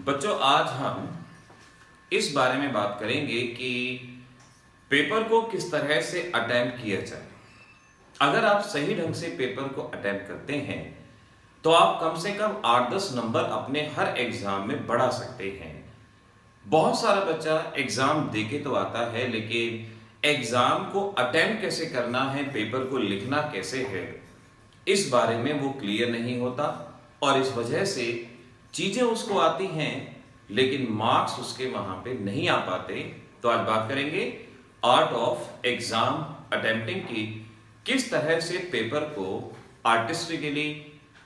बच्चों, आज हम इस बारे में बात करेंगे कि पेपर को किस तरह से अटेम्प्ट किया जाए। अगर आप सही ढंग से पेपर को अटेम्प्ट करते हैं तो आप कम से कम 8-10 नंबर अपने हर एग्जाम में बढ़ा सकते हैं। बहुत सारा बच्चा एग्जाम देके तो आता है, लेकिन एग्जाम को अटेम्प्ट कैसे करना है, पेपर को लिखना कैसे है, इस बारे में वो क्लियर नहीं होता और इस वजह से चीजें उसको आती हैं लेकिन मार्क्स उसके वहां पे नहीं आ पाते। तो आज बात करेंगे आर्ट ऑफ एग्जाम अटेम्प्टिंग की, किस तरह से पेपर को आर्टिस्टिकली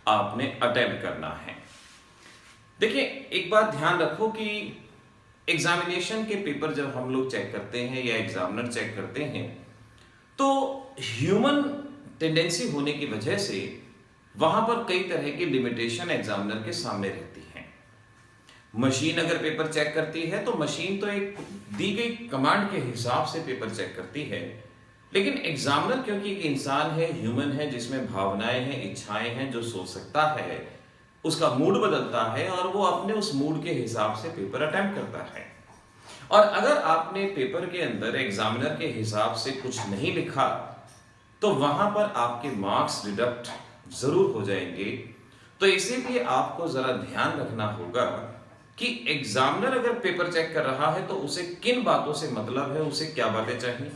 आपने अटेम्प्ट करना है। देखिए, एक बात ध्यान रखो कि एग्जामिनेशन के पेपर जब हम लोग चेक करते हैं या एग्जामिनर चेक करते हैं तो ह्यूमन टेंडेंसी होने की वजह से वहां पर कई तरह की लिमिटेशन एग्जामिनर के सामने रहती हैं। मशीन अगर पेपर चेक करती है तो मशीन तो एक दी गई कमांड के हिसाब से पेपर चेक करती है, लेकिन एग्जामिनर क्योंकि एक इंसान है, ह्यूमन है, जिसमें भावनाएं हैं, इच्छाएं हैं, जो सोच सकता है, उसका मूड बदलता है और वो अपने उस मूड के हिसाब से पेपर अटेम्प्ट करता है। और अगर आपने पेपर के अंदर एग्जामिनर के हिसाब से कुछ नहीं लिखा तो वहां पर आपके मार्क्स डिडक्ट जरूर हो जाएंगे। तो इसीलिए आपको जरा ध्यान रखना होगा कि एग्जामिनर अगर पेपर चेक कर रहा है तो उसे किन बातों से मतलब है, उसे क्या बातें चाहिए।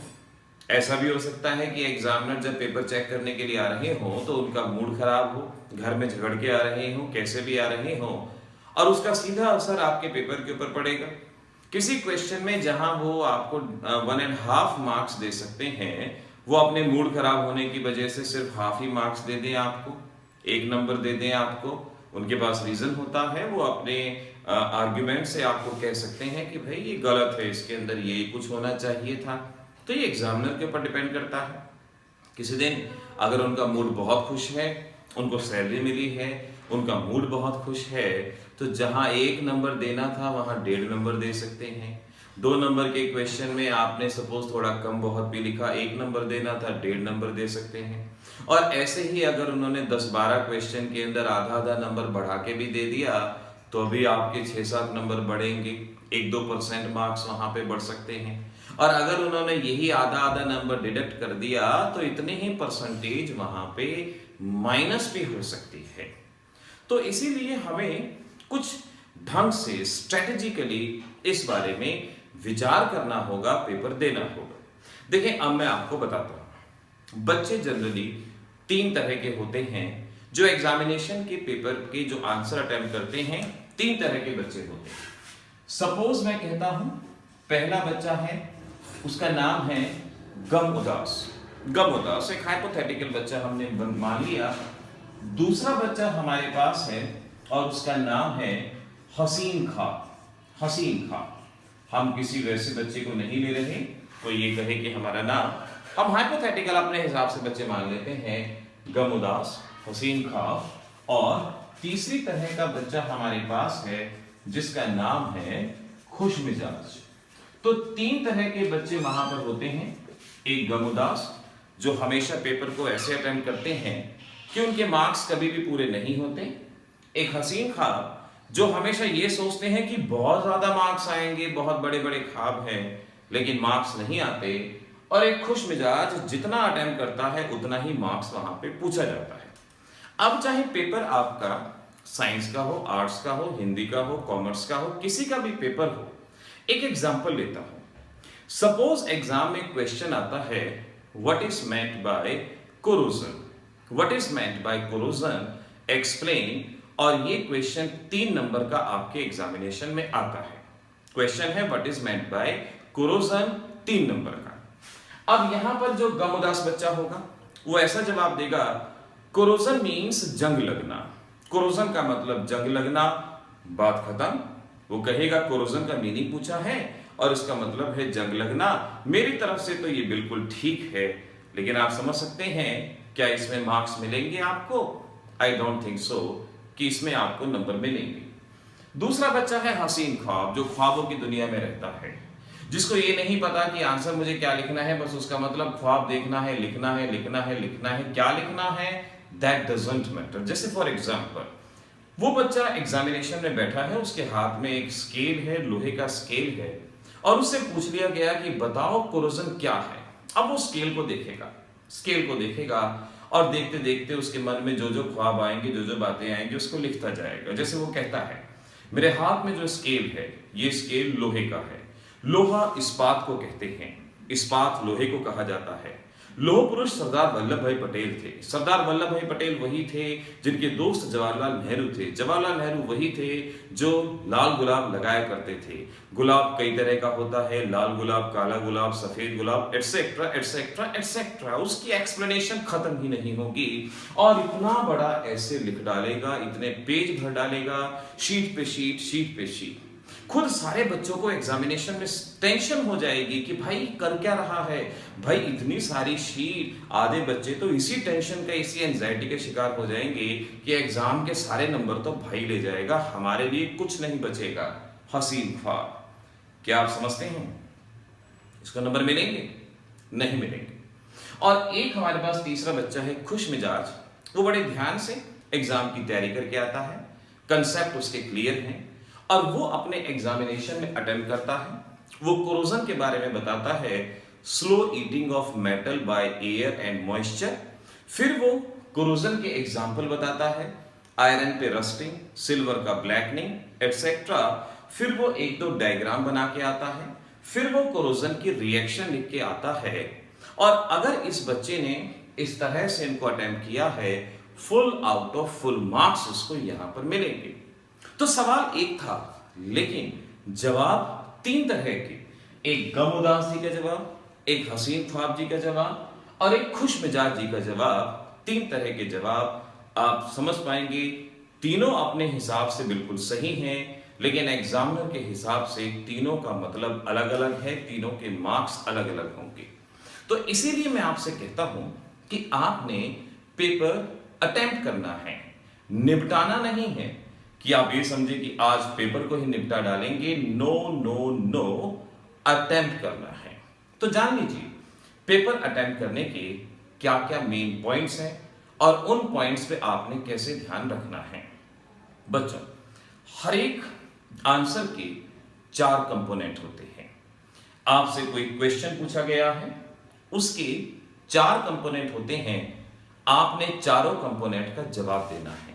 ऐसा भी हो सकता है कि एग्जामिनर जब पेपर चेक करने के लिए आ रहे हो तो उनका मूड खराब हो, घर में झगड़ के आ रहे हो, कैसे भी आ रहे हो, और उसका सीधा असर आपके पेपर के ऊपर पड़ेगा। किसी क्वेश्चन में जहां वो आपको 1.5 मार्क्स दे सकते हैं, वो अपने मूड खराब होने की वजह से सिर्फ हाफ ही मार्क्स दे दें, आपको 1 नंबर दे दें। आपको उनके पास रीजन होता है, वो अपने आर्ग्यूमेंट से आपको कह सकते हैं कि भाई ये गलत है, इसके अंदर ये कुछ होना चाहिए था। तो ये एग्जामिनर के ऊपर डिपेंड करता है। किसी दिन अगर उनका मूड बहुत खुश है, उनको सैलरी मिली है, उनका मूड बहुत खुश है, तो जहां 1 नंबर देना था वहां 1.5 नंबर दे सकते हैं। 2 नंबर के क्वेश्चन में आपने सपोज थोड़ा कम बहुत भी लिखा, 1 नंबर देना था, 1.5 नंबर दे सकते हैं। और ऐसे ही अगर उन्होंने 10-12 क्वेश्चन के अंदर आधा नंबर बढ़ा के भी दे दिया तो भी आपके 6-7 नंबर बढ़ेंगे, 1-2% मार्क्स वहां पे बढ़ सकते हैं। और अगर उन्होंने यही आधा नंबर डिडक्ट कर दिया तो इतने ही परसेंटेज वहां पे माइनस भी हो सकती है। तो इसीलिए हमें कुछ ढंग से स्ट्रेटेजिकली इस बारे में विचार करना होगा, पेपर देना होगा। देखिए, अब मैं आपको बताता हूं, बच्चे जनरली 3 तरह के होते हैं जो एग्जामिनेशन के पेपर के जो आंसर अटेम्प्ट करते हैं। 3 तरह के बच्चे होते हैं। सपोज मैं कहता हूं पहला बच्चा है, उसका नाम है गम उदास। गम उदास एक हाइपोथेटिकल बच्चा हमने मान लिया। दूसरा बच्चा हमारे पास है और उसका नाम है हसीन खा। हसीन खा, हम किसी वैसे बच्चे को नहीं ले रहे, तो ये कहे कि हमारा नाम, हम हाइपोथेटिकल अपने हिसाब से बच्चे मान लेते हैं गम उदास, हसीन खा। और तीसरी तरह का बच्चा हमारे पास है जिसका नाम है खुश मिजाज। तो 3 तरह के बच्चे वहां पर होते हैं। एक गम उदास जो हमेशा पेपर को ऐसे अटेम्प्ट करते हैं कि उनके मार्क्स कभी भी पूरे नहीं होते। एक हसीन ख्वाब जो हमेशा ये सोचते हैं कि बहुत ज्यादा मार्क्स आएंगे, बहुत बड़े बड़े ख्वाब हैं, लेकिन मार्क्स नहीं आते। और एक खुश मिजाज जितना अटेम्प्ट करता है उतना ही मार्क्स वहां पे पूछा जाता है। अब चाहे पेपर आपका साइंस का हो, आर्ट्स का हो, हिंदी का हो, कॉमर्स का हो, किसी का भी पेपर हो, एक एग्जाम्पल लेता हूं। सपोज एग्जाम में क्वेश्चन आता है what is meant by corrosion. What is meant by corrosion explain. और ये क्वेश्चन 3 नंबर का आपके एग्जामिनेशन में आता है। क्वेश्चन है what is meant by corrosion, 3 number का। अब यहां पर जो गम उदास बच्चा होगा वो ऐसा जवाब देगा, कोरोजन मीन्स जंग लगना। कोरोजन का मतलब जंग लगना, बात खत्म। वो कहेगा कोरोजन का मीनिंग पूछा है और इसका मतलब है जंग लगना। मेरी तरफ से तो ये बिल्कुल ठीक है, लेकिन आप समझ सकते हैं क्या इसमें मार्क्स मिलेंगे आपको? आई डोंट थिंक सो कि इसमें आपको नंबर मिलेंगे। दूसरा बच्चा है हसीन ख्वाब, जो ख्वाबों की दुनिया में रहता है, जिसको ये नहीं पता कि आंसर मुझे क्या लिखना है, बस उसका मतलब ख्वाब देखना है, लिखना है, लिखना है, लिखना है। क्या लिखना है दैट डजंट मैटर। जैसे फॉर एग्जाम्पल वो बच्चा एग्जामिनेशन में बैठा है, उसके हाथ में एक स्केल है, लोहे का स्केल है, और उससे पूछ लिया गया कि बताओ कोरोजन क्या है। अब वो स्केल को देखेगा और देखते देखते उसके मन में जो जो ख्वाब आएंगे, जो जो बातें आएंगी, उसको लिखता जाएगा। जैसे वो कहता है, मेरे हाथ में जो स्केल है, ये स्केल लोहे का है। लोहा इस्पात को कहते हैं, इस्पात लोहे को कहा जाता है। लौह पुरुष सरदार वल्लभ भाई पटेल थे। सरदार वल्लभ भाई पटेल वही थे जिनके दोस्त जवाहरलाल नेहरू थे। जवाहरलाल नेहरू वही थे जो लाल गुलाब लगाया करते थे। गुलाब कई तरह का होता है, लाल गुलाब, काला गुलाब, सफेद गुलाब, एटसेट्रा एटसेट्रा एटसेट्रा। उसकी एक्सप्लेनेशन खत्म ही नहीं होगी। और इतना बड़ा ऐसे लिख डालेगा, इतने पेज भर डालेगा, शीट पे शीट, शीट पे शीट। खुद सारे बच्चों को एग्जामिनेशन में टेंशन हो जाएगी कि भाई कर क्या रहा है, भाई इतनी सारी शीट। आधे बच्चे तो इसी टेंशन का, इसी एंजाइटी के शिकार हो जाएंगे कि एग्जाम के सारे नंबर तो भाई ले जाएगा, हमारे लिए कुछ नहीं बचेगा। हसीन ख्वाब। क्या आप समझते हैं इसको नंबर मिलेंगे? नहीं मिलेंगे। और एक हमारे पास तीसरा बच्चा है खुश मिजाज। वो बड़े ध्यान से एग्जाम की तैयारी करके आता है, कंसेप्ट उसके क्लियर हैं और वो अपने एग्जामिनेशन में अटेम्प्ट करता है। वो कोरोजन के बारे में बताता है, slow eating of metal by air and moisture. फिर वो कोरोजन के एग्जाम्पल बताता है, आयरन पे रस्टिंग, सिल्वर का ब्लैकनिंग एटसेट्रा। फिर वो एक दो डायग्राम बना के आता है। फिर वो कोरोजन की रिएक्शन लिख के आता है। और अगर इस बच्चे ने इस तरह से इनको अटेम्प्ट किया है, full out of full marks उसको यहां पर मिलेंगे। तो सवाल एक था, लेकिन जवाब तीन तरह के, एक गम उदास जी का जवाब, एक हसीन ख्वाब जी का जवाब और एक खुश मिजाज जी का जवाब। तीन तरह के जवाब आप समझ पाएंगे। तीनों अपने हिसाब से बिल्कुल सही हैं, लेकिन एग्जामिनर के हिसाब से तीनों का मतलब अलग अलग है, तीनों के मार्क्स अलग अलग होंगे। तो इसीलिए मैं आपसे कहता हूं कि आपने पेपर अटेम्प्ट करना है, निपटाना नहीं है कि आप ये समझे कि आज पेपर को ही निपटा डालेंगे। नो नो नो, अटेम्प्ट करना है। तो जान लीजिए पेपर अटेम्प्ट करने के क्या क्या मेन पॉइंट्स हैं और उन पॉइंट्स पे आपने कैसे ध्यान रखना है। बच्चों, हर एक आंसर के चार कंपोनेंट होते हैं। आपसे कोई क्वेश्चन पूछा गया है, उसके चार कंपोनेंट होते हैं, आपने चारों कंपोनेंट का जवाब देना है।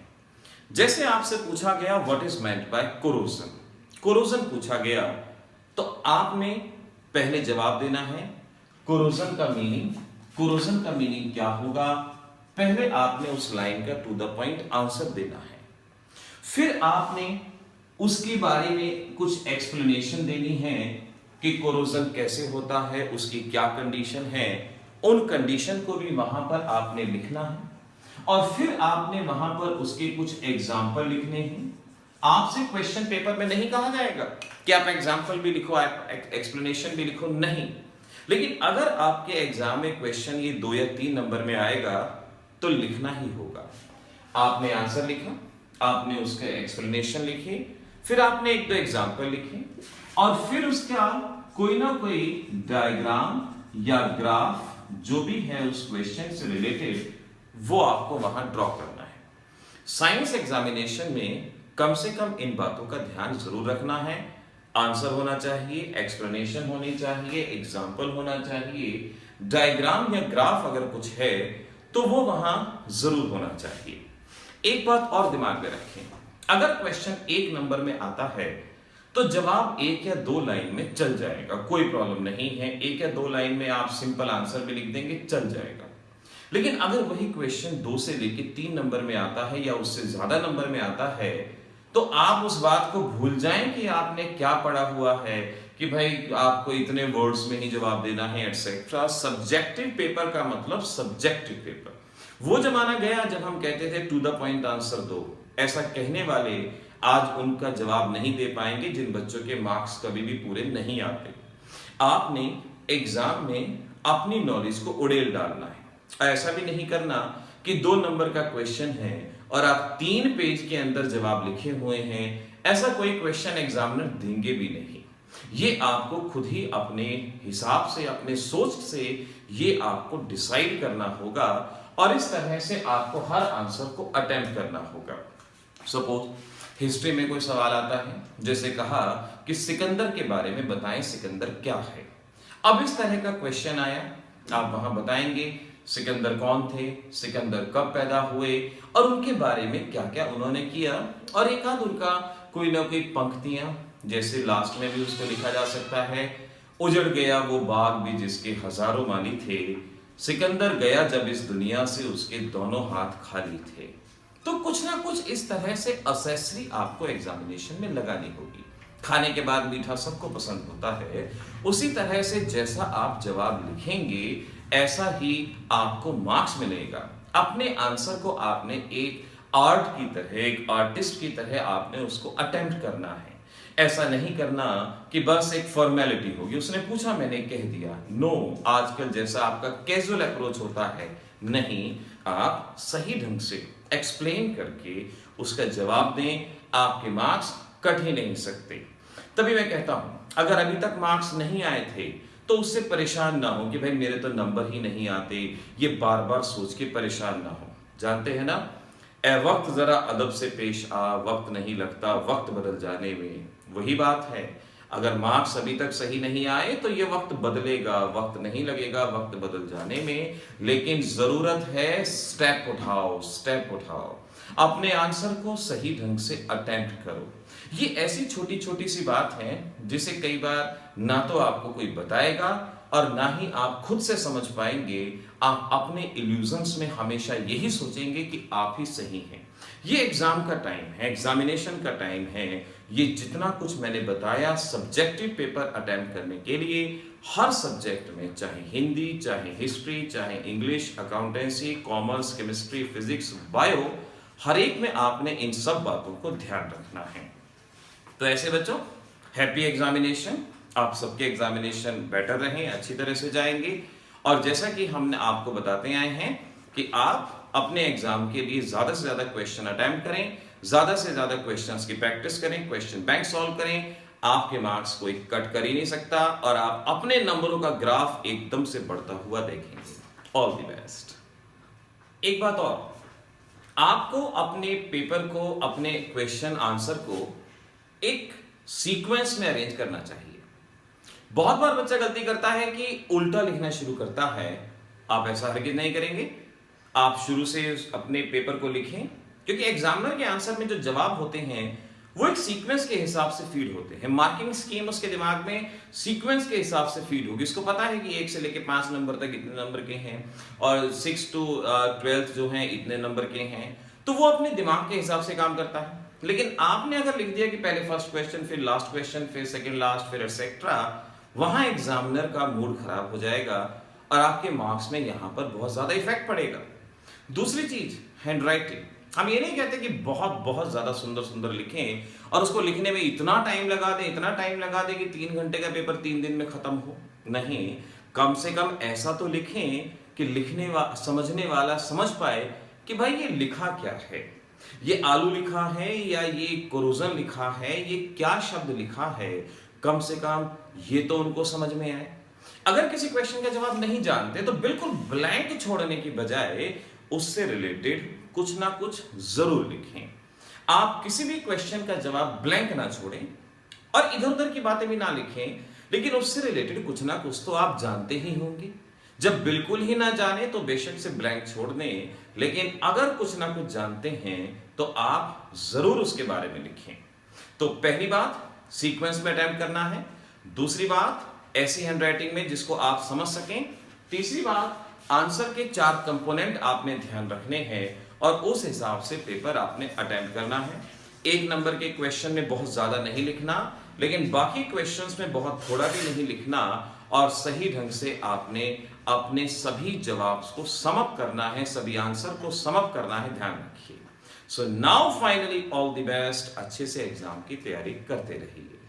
जैसे आपसे पूछा गया what is meant by corrosion, corrosion पूछा गया तो आपने पहले जवाब देना है कोरोजन का मीनिंग। कोरोजन का मीनिंग क्या होगा, पहले आपने उस लाइन का टू द पॉइंट आंसर देना है। फिर आपने उसके बारे में कुछ एक्सप्लेनेशन देनी है कि कोरोजन कैसे होता है, उसकी क्या कंडीशन है। उन कंडीशन को भी वहां पर आपने लिखना है और फिर आपने वहां पर उसके कुछ एग्जाम्पल लिखने हैं। आपसे क्वेश्चन पेपर में नहीं कहा जाएगा कि आप एग्जाम्पल भी लिखो, एक्सप्लेनेशन भी लिखो, नहीं। लेकिन अगर आपके एग्जाम में क्वेश्चन ये 2 या 3 नंबर में आएगा तो लिखना ही होगा। आपने आंसर लिखा, आपने उसके एक्सप्लेनेशन लिखे, फिर आपने एक दो एग्जाम्पल लिखे और फिर उसका कोई ना कोई डायग्राम या ग्राफ जो भी है उस क्वेश्चन से रिलेटेड वो आपको वहां ड्रॉ करना है। साइंस एग्जामिनेशन में कम से कम इन बातों का ध्यान जरूर रखना है। आंसर होना चाहिए, एक्सप्लेनेशन होनी चाहिए, एग्जाम्पल होना चाहिए, डायग्राम या ग्राफ अगर कुछ है तो वो वहां जरूर होना चाहिए। एक बात और दिमाग में रखें, अगर क्वेश्चन 1 नंबर में आता है तो जवाब 1 या 2 लाइन में चल जाएगा, कोई प्रॉब्लम नहीं है। 1 या 2 लाइन में आप सिंपल आंसर भी लिख देंगे, चल जाएगा। लेकिन अगर वही क्वेश्चन 2 से लेके 3 नंबर में आता है या उससे ज्यादा नंबर में आता है तो आप उस बात को भूल जाएं कि आपने क्या पढ़ा हुआ है, कि भाई आपको इतने वर्ड्स में ही जवाब देना है एटसेट्रा। सब्जेक्टिव पेपर का मतलब सब्जेक्टिव पेपर। वो जमाना गया जब हम कहते थे टू द पॉइंट आंसर दो। ऐसा कहने वाले आज उनका जवाब नहीं दे पाएंगे जिन बच्चों के मार्क्स कभी भी पूरे नहीं आते। आपने एग्जाम में अपनी नॉलेज को उड़ेल डालना है। ऐसा भी नहीं करना कि 2 नंबर का क्वेश्चन है और आप 3 पेज के अंदर जवाब लिखे हुए हैं। ऐसा कोई क्वेश्चन एग्जामिनर देंगे भी नहीं। ये आपको खुद ही अपने हिसाब से, अपने सोच से ये आपको डिसाइड करना होगा और इस तरह से आपको हर आंसर को अटेम्प्ट करना होगा। सपोज हिस्ट्री में कोई सवाल आता है, जैसे कहा कि सिकंदर के बारे में बताएं, सिकंदर क्या है। अब इस तरह का क्वेश्चन आया, आप वहां बताएंगे सिकंदर कौन थे, सिकंदर कब पैदा हुए और उनके बारे में क्या क्या उन्होंने किया, और एक आध उनका कोई ना कोई पंक्तियां, जैसे लास्ट में भी उसको लिखा जा सकता है, उजड़ गया वो बाग भी जिसके हजारों माली थे, सिकंदर गया जब इस दुनिया से उसके दोनों हाथ खाली थे। तो कुछ ना कुछ इस तरह से असेसरी आपको एग्जामिनेशन में लगानी होगी। खाने के बाद मीठा सबको पसंद होता है, उसी तरह से जैसा आप जवाब लिखेंगे ऐसा ही आपको मार्क्स मिलेगा। अपने आंसर को आपने एक आर्ट की तरह, एक आर्टिस्ट की तरह आपने उसको अटेम्प्ट करना है। ऐसा नहीं करना कि बस एक फॉर्मेलिटी होगी, उसने पूछा मैंने कह दिया। नो, आजकल जैसा आपका कैजुअल अप्रोच होता है, नहीं, आप सही ढंग से एक्सप्लेन करके उसका जवाब दें। आपके मार्क्स कट ही नहीं सकते। तभी मैं कहता हूं, अगर अभी तक मार्क्स नहीं आए थे तो उससे परेशान ना हो कि भाई मेरे तो नंबर ही नहीं आते, ये बार बार सोच के परेशान ना हो। जानते हैं ना, ए वक्त जरा अदब से पेश आ, वक्त नहीं लगता वक्त बदल जाने में। वही बात है, अगर मार्क्स अभी तक सही नहीं आए तो ये वक्त बदलेगा, वक्त नहीं लगेगा वक्त बदल जाने में। लेकिन जरूरत है स्टेप उठाओ, स्टेप उठाओ, अपने आंसर को सही ढंग से अटेम्प्ट करो। ये ऐसी छोटी छोटी सी बात है जिसे कई बार ना तो आपको कोई बताएगा और ना ही आप खुद से समझ पाएंगे। आप अपने इल्यूजन्स में हमेशा यही सोचेंगे कि आप ही सही हैं। ये एग्जाम का टाइम है, एग्जामिनेशन का टाइम है। ये जितना कुछ मैंने बताया सब्जेक्टिव पेपर अटेम्प्ट करने के लिए, हर सब्जेक्ट में, चाहे हिंदी, चाहे हिस्ट्री, चाहे English, accountancy, commerce, chemistry, physics, bio, हर एक में आपने इन सब बातों को ध्यान रखना है। तो ऐसे बच्चों, हैप्पी एग्जामिनेशन। आप सबके एग्जामिनेशन बेटर रहें, अच्छी तरह से जाएंगे। और जैसा कि हमने आपको बताते आए हैं कि आप अपने एग्जाम के लिए ज्यादा से ज्यादा क्वेश्चन अटेम्प्ट करें, ज्यादा से ज्यादा क्वेश्चंस की प्रैक्टिस करें, क्वेश्चन बैंक सॉल्व करें। आपके मार्क्स कोई कट कर ही नहीं सकता और आप अपने नंबरों का ग्राफ एकदम से बढ़ता हुआ देखेंगे। All the best. एक बात और, आपको अपने पेपर को, अपने क्वेश्चन आंसर को एक सीक्वेंस में अरेंज करना चाहिए। बहुत बार बच्चा गलती करता है कि उल्टा लिखना शुरू करता है। आप ऐसा हरगिज नहीं करेंगे। आप शुरू से अपने पेपर को लिखें, क्योंकि एग्जामिनर के आंसर में जो जवाब होते हैं वो एक सीक्वेंस के हिसाब से फीड होते हैं। मार्किंग स्कीम उसके दिमाग में सीक्वेंस के हिसाब से फीड होगी। उसको पता है कि 1 से लेकर 5 नंबर तक इतने नंबर के हैं और 6 to 12 जो हैं इतने नंबर के हैं। तो वो अपने दिमाग के हिसाब से काम करता है। लेकिन आपने अगर लिख दिया कि पहले फर्स्ट क्वेश्चन, फिर लास्ट क्वेश्चन, फिर सेकंड लास्ट, फिर एटसेट्रा, वहां एग्जामिनर का मूड खराब हो जाएगा और आपके मार्क्स में यहां पर बहुत ज्यादा इफेक्ट पड़ेगा। दूसरी चीज, हैंडराइटिंग। हम ये नहीं कहते कि बहुत बहुत ज्यादा सुंदर सुंदर लिखें और उसको लिखने में इतना टाइम लगा दें, इतना टाइम लगा दें कि 3 घंटे का पेपर 3 दिन में खत्म हो। नहीं, कम से कम ऐसा तो लिखें कि समझने वाला समझ पाए कि भाई ये लिखा क्या है, ये आलू लिखा है या ये कोरोजन लिखा है, ये क्या शब्द लिखा है। कम से कम ये तो उनको समझ में आए। अगर किसी क्वेश्चन का जवाब नहीं जानते तो बिल्कुल ब्लैंक छोड़ने की बजाय उससे रिलेटेड कुछ ना कुछ जरूर लिखें। आप किसी भी क्वेश्चन का जवाब ब्लैंक ना छोड़ें और इधर उधर की बातें भी ना लिखें, लेकिन उससे रिलेटेड कुछ ना कुछ तो आप जानते ही होंगे। जब बिल्कुल ही ना जाने तो बेशक से ब्लैंक छोड़ दें, लेकिन अगर कुछ ना कुछ जानते हैं तो आप जरूर उसके बारे में लिखें। तो पहली बात, सीक्वेंस में अटेम्प्ट करना है। दूसरी बात, ऐसी हैंडराइटिंग में जिसको आप समझ सकें। तीसरी बात, आंसर के 4 कंपोनेंट आपने ध्यान रखने हैं और उस हिसाब से पेपर आपने अटेम्प्ट करना है। 1 नंबर के क्वेश्चन में बहुत ज्यादा नहीं लिखना, लेकिन बाकी क्वेश्चंस में बहुत थोड़ा भी नहीं लिखना और सही ढंग से आपने अपने सभी जवाब को समअप करना है, सभी आंसर को समअप करना है। ध्यान रखिए। So now finally all the best. अच्छे से एग्जाम की तैयारी करते रहिए।